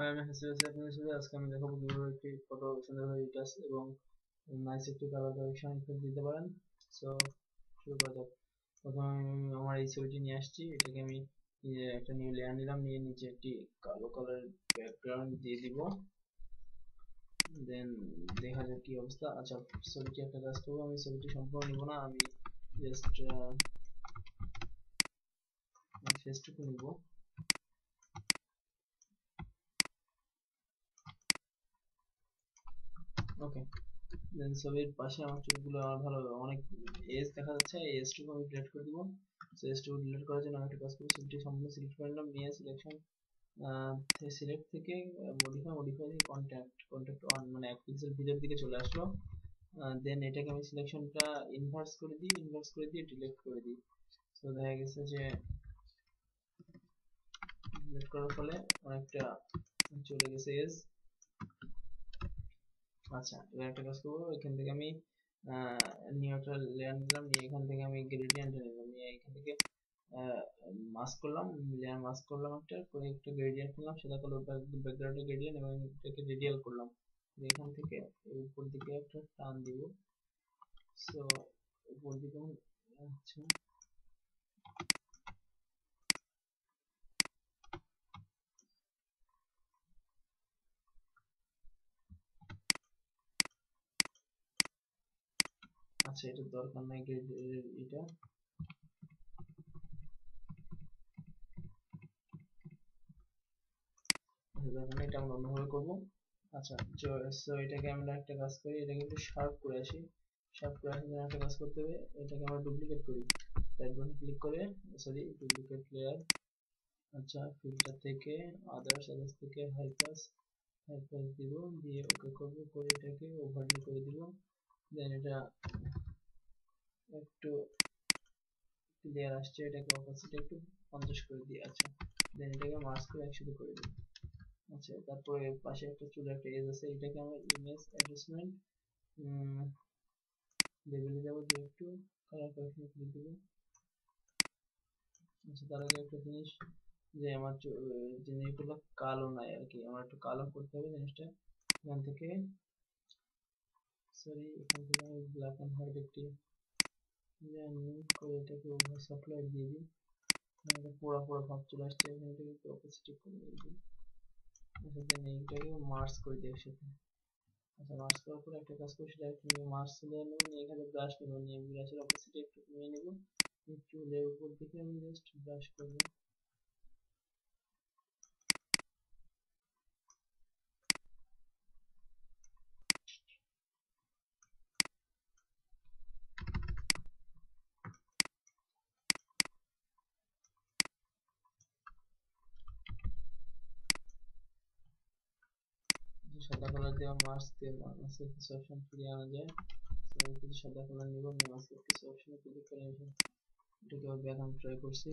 আমি হাসি আপনাদের সাথে আজকে আমি দেখাবো কিভাবে একটি ফটো সুন্দরভাবে রিটাচ এবং নাইস একটি কালার কারেকশন ইফেক্ট দিতে পারেন। সো শুরু করা যাক। প্রথমে আমি আমার এই ছবিটি নিয়ে আসছি, এটাকে আমি একটা নিউ লেয়ার নিলাম, নিয়ে নিচে একটি কালো কালার ব্যাকগ্রাউন্ড দিয়ে দিব। দেন দেখা যাক কি অবস্থা। আচ্ছা, ছবিটি একটা কাজ করবো, আমি ছবিটি সম্পূর্ণ নিব না, আমি জাস্ট ফেসটুকু নিব। ওকে, দেন ছবির পাশে আমার চুলগুলো আমার ভালো অনেক এজ দেখা যাচ্ছে, এই এজটুকু আমি ডিলিট করে দিব। সো এজটুকু ডিলিট করার জন্য আমি একটা কাজ করবো, ছবিটি সম্পূর্ণ সিলেক্ট করে নিলাম, নিয়ে সিলেকশন সিলেক্ট থেকে মডিফাই থেকে কন্ট্যাক্ট অন মানে এক পিক্সেল ভিতর দিকে চলে আসলো। দেন এটাকে আমি সিলেকশনটা ইনভার্স করে দিয়ে ডিলিট করে দিই। তো দেখা গেছে যে ডিলিট করার ফলে অনেকটা চলে গেছে এজ। আচ্ছা, এবার একটা কাজ করবো, এখান থেকে আমি নিউট্রাল লেয়ার নিলাম, নিয়ে এখান থেকে আমি গ্রেডিয়েন্ট নিলাম, নিয়ে এখান থেকে মাস্ক করলাম, লেয়ার মাস্ক করলাম, একটা গ্রেডিয়েন্ট নিলাম, সেটা হলো ব্যাকগ্রাউন্ডের গ্রেডিয়েন্ট, এবং এটাকে রেডিয়াল করলাম। এখান থেকে উপর দিকে একটা টান দিব। সো উপর দিকে আচ্ছা আচ্ছা, এটা দরকার নাই, এটা দরকার নেই, এটা আমরা অন্যভাবে করবো। আচ্ছা, সো এটাকে আমরা একটা কাজ করি, এটাকে একটু শার্প করে আসি। শার্প করে আসার জন্য একটা কাজ করতে হবে, এটাকে আমরা ডুপ্লিকেট করি। রাইট বাটন ক্লিক করে ডুপ্লিকেট লেয়ার। আচ্ছা, ফিল্টার থেকে আদার্স থেকে হাই পাস দিব, দিয়ে ওকে করবো, করে এটাকে ওভারলে করে দিব। দেন এটা একটু লেয়ার আসছে, এটাকে অপাসিটি একটু 50 করে দিই। আচ্ছা, দেন এটাকে মার্জ করে একসাথে করে দিই। আচ্ছা, তারপরে পাশে একটা চুলের একটা এজ আছে, এটাকে আমরা ইমেজ অ্যাডজাস্টমেন্ট লেভেলে যাবো, দিয়ে একটু কালার কারেকশন করে দেবো। আচ্ছা, তার আগে একটা জিনিস, যে আমার জিনিসগুলো কালো নাই আর কি, আমার একটু কালো করতে হবে জিনিসটা। এখান থেকে এখান থেকে আমি ব্ল্যাক অ্যান্ড হোয়াইট একটি করে এটাকে ওভার সাপ্লাই দিয়ে দিই। এটা পোড়া পোড়া ভাব চলে আসছে, এখান থেকে একটু অপোজিট করে দিই। আচ্ছা, দেন এইটাকে মার্জ করে দিই একসাথে। আচ্ছা, মার্জ করার পরে একটা কাজ করছি, ডাইরেক্ট নিয়ে মার্জ চলে নেবো, নিয়ে এখানে ব্রাশ নেবো, নিয়ে ব্রাশের অপোজিটে একটু কমিয়ে নেবো, চুলের উপর দিকে আমি জাস্ট ব্রাশ করবো। সাদা কালার দেওয়া মার্কস দিয়ে মার্কসের কিছু অপশন ফিরিয়ে আনা যায়। তো আমি কিছু সাদা কালার নিব, নিয়ে মার্কসের কিছু অপশনে ক্লিক করে এটাকে দেখানো ট্রাই করছি।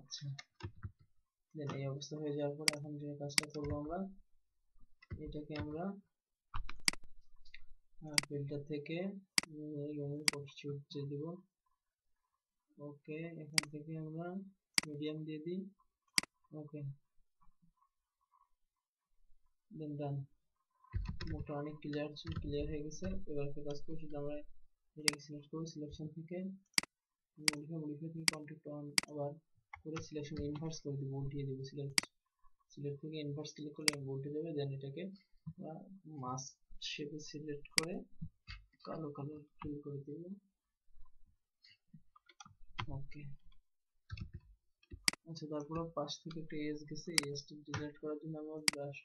আচ্ছা, দেন এই অবস্থা হয়ে যাওয়ার পরে এখন যে কাজটা করবো, আমরা এটাকে আমরা ফিল্টার থেকে ফটোশুট দিয়ে দিব। ওকে, এখান থেকে আমরা মিডিয়াম দিয়ে দিই। ওকে, দেন ডান। মুখটা অনেক ক্লিয়ার হয়ে গেছে। এবার একটা কাজ করবো, শুধু আমরা এটাকে সিলেক্ট করবো, সিলেকশন থেকে মডিফাই থেকে কন্ট্যাক্ট অন আবার করে সিলেকশন ইনভার্স করে দিব, উল্টিয়ে দিব। সিলেক্ট থেকে ইনভার্স ক্লিক করলে উল্টে যাবে। দেন এটাকে মাস্ক শেপে সিলেক্ট করে কালো কালার ফিল করে দিব। ওকে, আচ্ছা, তারপরে পাশ থেকে একটা এজ গেছে, এজটা ডিলিট করার জন্য আমরা ব্রাশ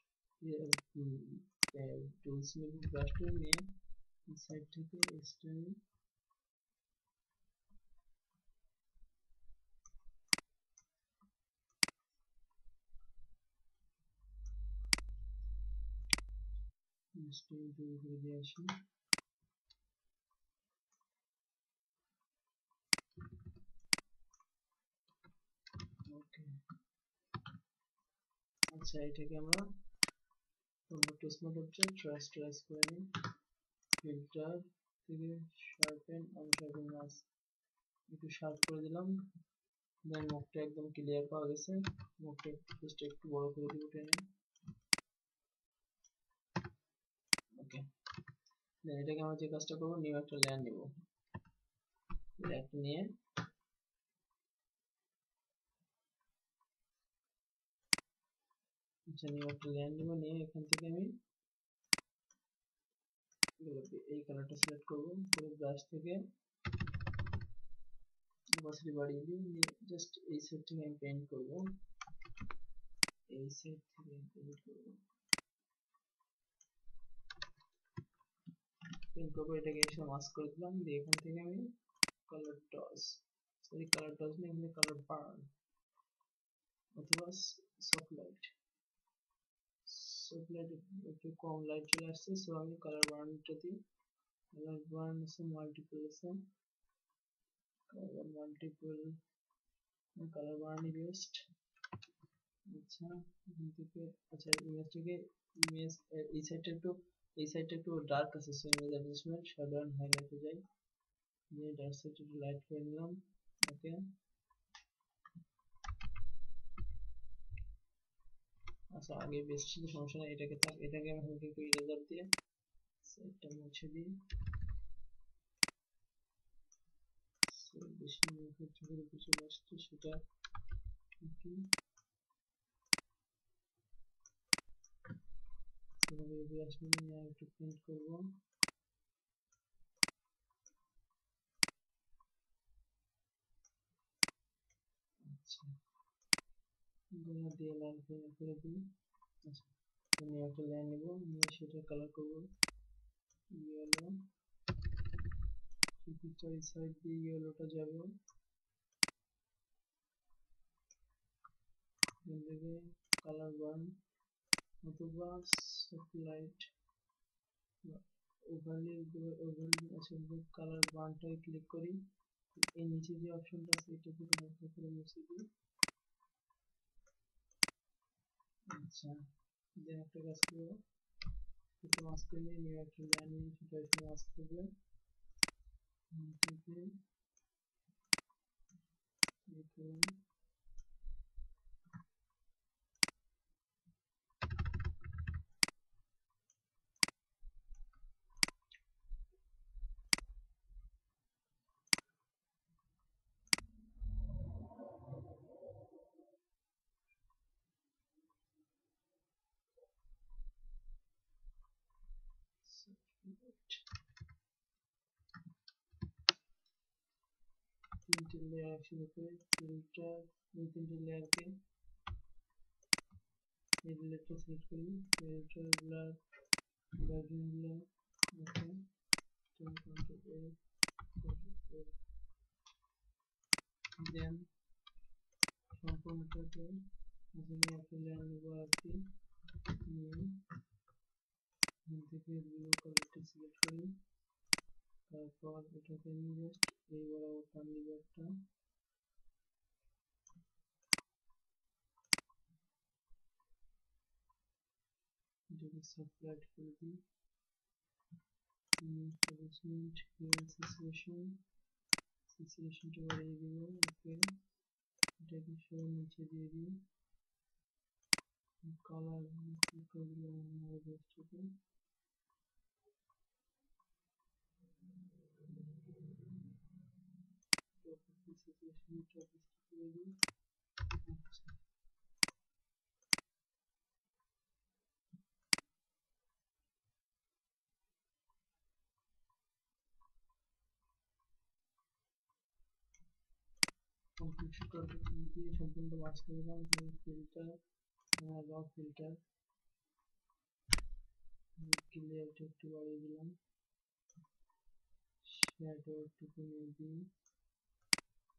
টুলস নিব, ব্রাশ টুল নিয়ে সাইড থেকে এজটা নিয়ে এজটা দূর করে দিয়ে আসি। ওকে, আচ্ছা, এটাকে আমরা টু স্মল অবজেক্ট ট্রাইস করে নিই। ফিল্টার থেকে শার্পেন মাস্ক একটু শার্প করে দিলাম। দেন মুখটা একদম ক্লিয়ার পাওয়া গেছে। মুখটা জাস্ট একটু বড় করে দিব টেনে। ওকে, দেন এটাকে আমরা যে কাজটা করবো, নিউ একটা লেয়ার নিব। লেয়ারটা নিয়ে নিউ একটা লেয়ার নিব, নিয়ে এখান থেকে আমি এই কালারটা সিলেক্ট করব, করে ব্রাশ থেকে অপাসিটি বাড়িয়ে দিয়ে জাস্ট এই সাইড থেকে আমি পেইন্ট করব, এই সাইড থেকে পেইন্ট করব, পেইন্ট করবো। এটাকে এসে মাস্ক করে দিলাম, দিয়ে এখান থেকে আমি colour dodge, sorry colour dodge না, এখানে কালার বার্ন অথবা সফট লাইট, সফট লাইট একটু কম লাইট চলে আসছে, সো আমি কালার বার্নটা দিই। কালার বার্ন আছে মাল্টিপল আছে, colour multiple, colour burn best. আচ্ছা এখান থেকে, আচ্ছা ইমেজটাকে, ইমেজ এই সাইডটা একটু, এই সাইডটা একটু ডার্ক আছে, so image adjustment shadow and হাইলাইটে যাই, দিয়ে ডার্ক সাইড একটু লাইট করে নিলাম। ওকে, আচ্ছা আগে বেস্ট ছিল, সমস্যা নাই, এটাকে থাক। এটাকে আমি হালকা একটু ইরেজার দিয়ে সাইডটা মুছে দিই, বেশি চোখের উপর চলে আসছে সেটা। ওকে, সেভাবে এগিয়ে আসলে নিয়ে একটু প্রিন্ট করবো। আচ্ছা গোলা দিয়ে লাল করে দিই। আচ্ছা নিয়ে একটা লাইন নেব, নিয়ে সেটা কালার করবো ইয়েলো, চারি সাইড দিয়ে ইয়েলোটা যাবে, এখান কালার বার্ন অথবা সাপ্লাইট ওভারলে, ওভারলে, আচ্ছা কালার বার্নটাই ক্লিক করি, এই নিচে যে অপশনটা আছে এটা থেকে হালকা করে মুছে দিই। আচ্ছা দেন একটা কাজ করবো, সেটা মাস্ক করে নিয়ে নিউ একটা লেয়ার নিয়ে সেটা এসে মাস্ক করবে, থেকে দেখুন তিনটে লেয়ার একসাথে করে ফিল্টার, এই তিনটে লেয়ারকে এই লেয়ারটা সিলেক্ট করি, ফিল্টার ব্লার, ব্যাকগ্রাউন্ড ব্লার। ওকে, কন্ট্রোল এ, দেন সম্পূর্ণটাকে আসলে একটা লেয়ার নেবো আর কি, নিয়ে এখান থেকে ব্লু কালারটা সিলেক্ট করি, তারপর এটাকে নিয়ে জাস্ট এই বরাবর টান দিব একটা, এটাকে সাবলাইট করে দিই, অ্যাডজাস্টমেন্ট হিয়ার সিচুয়েশনটা বাড়িয়ে দিব। ওকে, এটাকে সব নিচে দিয়ে দিই, কালার করে দিলাম আমার বেস্টটাকে, সিচুয়েশনটা বেস্ট করে দিই। আচ্ছা কমপ্লিট দিয়ে সম্পূর্ণ মাস্ক করে দিলাম, ফিল্টার, র ফিল্টার, ক্লিয়ারটা একটু বাড়িয়ে দিলাম, শ্যাডো একটু কমিয়ে দিই,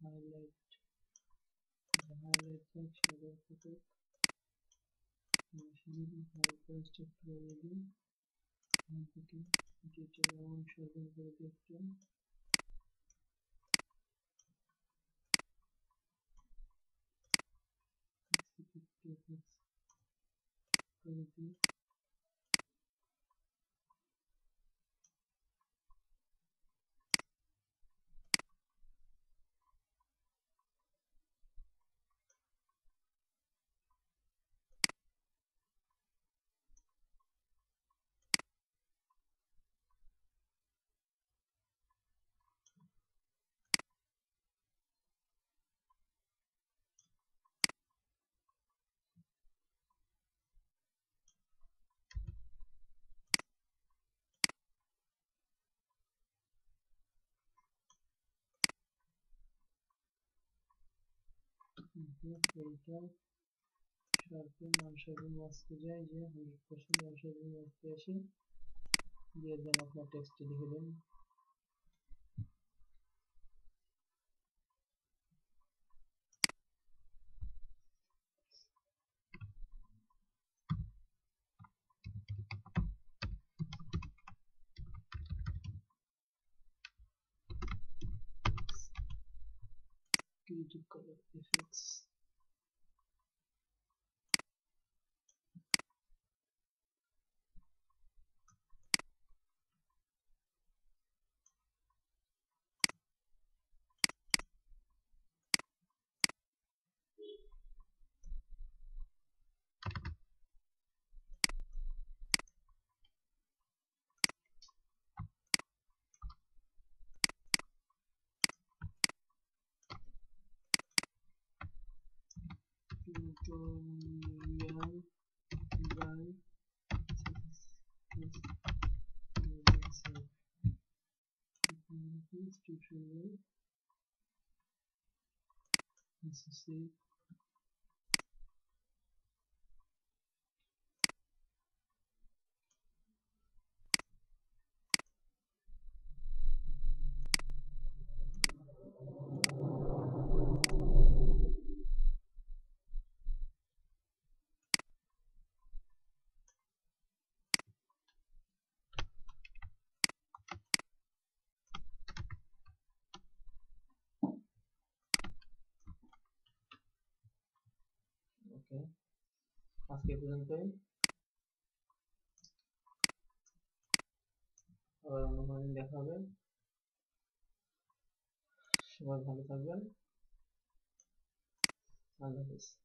হাইলাইট, হাইলাইট থাক, শ্যাডো থেকে হালকা একটু বাড়িয়ে দিই, এখান থেকে ডিটেল অ্যামাউন্ট সরবরাহ করে দিই একটু, করে দিই। এইটা sharpen unsharpen mask যায় যে 100% unsharpen mask আসে দিয়ে দেন আপনার টেক্সট লিখে দেন creative color effects tutorial by tutorial necessary ওকে আজকে এ পর্যন্তই আবার অন্য কোনো দিন দেখা হবে সবাই ভালো থাকবেন আল্লাহ হাফেজ